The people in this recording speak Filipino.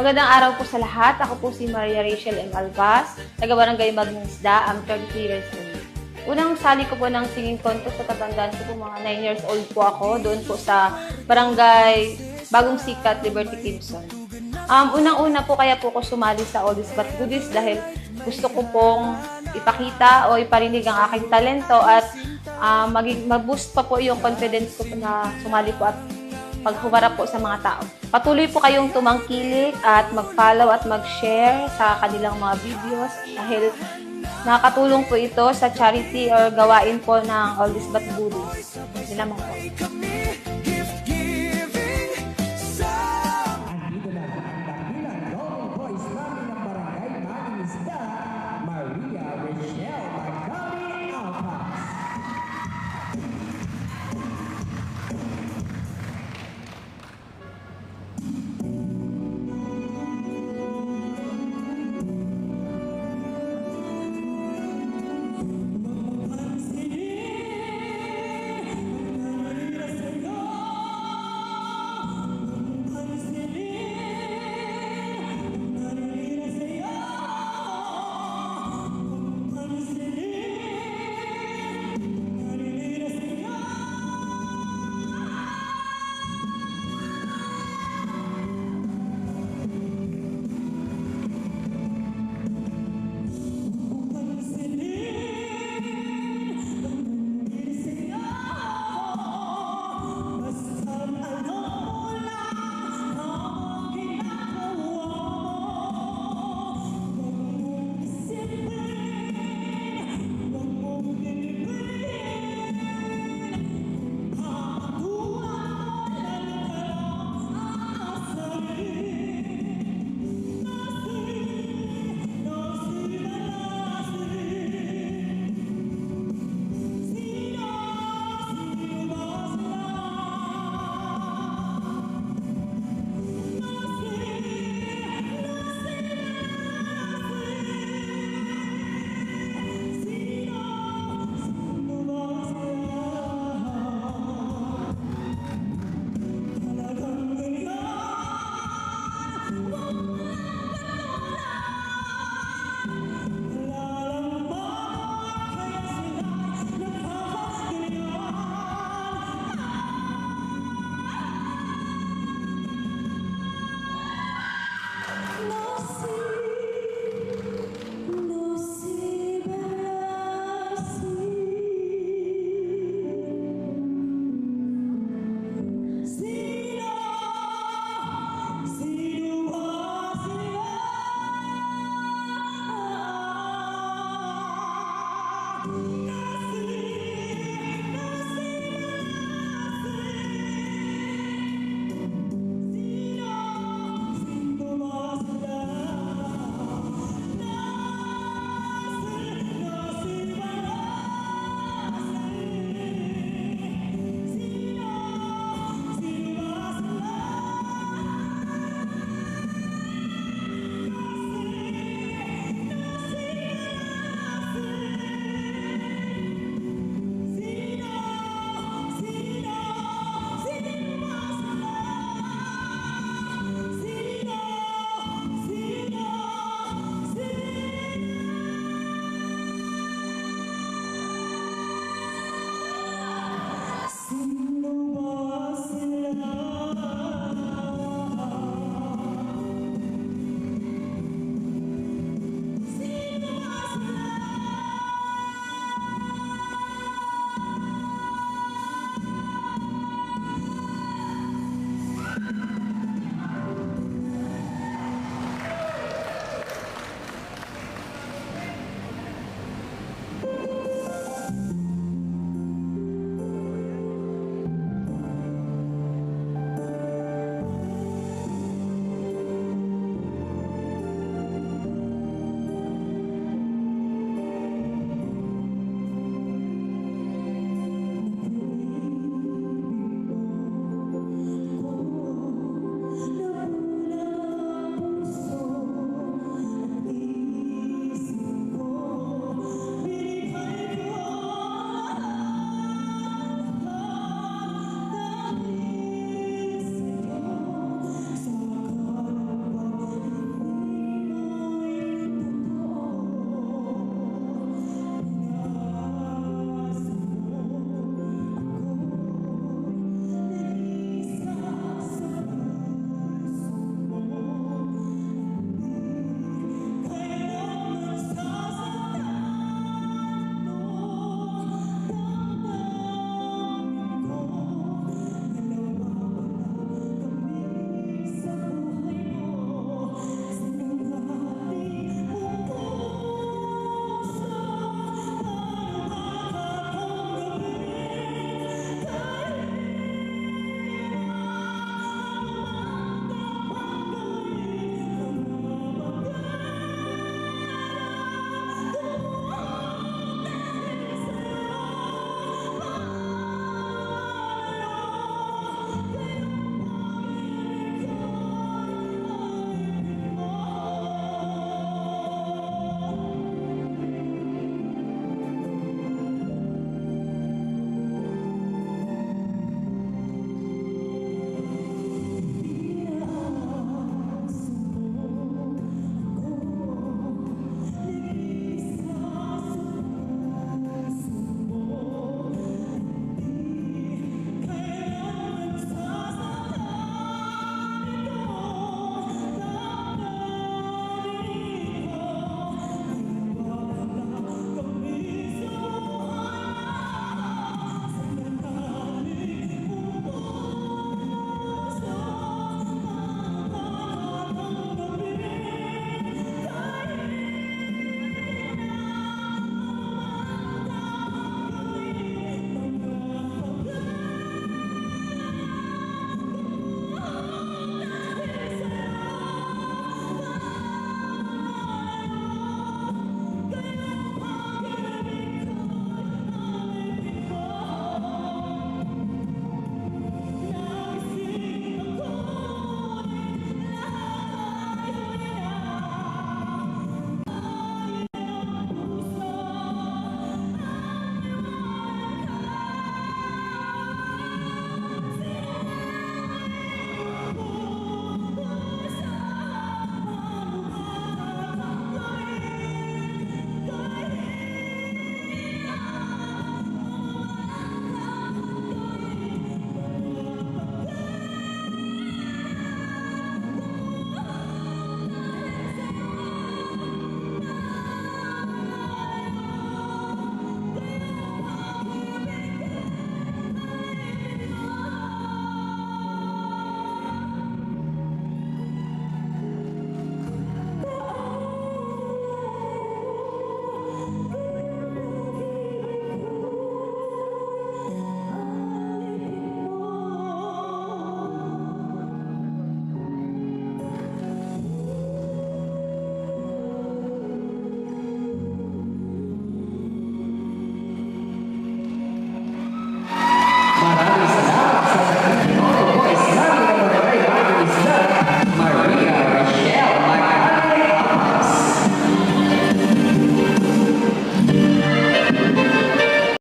Magandang araw po sa lahat. Ako po si Maria Rachel M. Albas, taga-barangay Magnisda, I'm 33 years old. Unang sali ko po ng singing contest sa tatandaan ko po, mga 9 years old po ako, doon po sa barangay Bagong Sikat, Liberty Quezon. Unang-una po kaya po ko sumali sa Oldies But Goodies dahil gusto ko pong ipakita o iparinig ang aking talento at mag-boost pa po yung confidence ko na sumali po at paghumarap po sa mga tao. Patuloy po kayong tumangkilik at mag-follow at mag-share sa kanilang mga videos dahil nakakatulong po ito sa charity or gawain po ng Oldies But Goodies. Hindi naman po.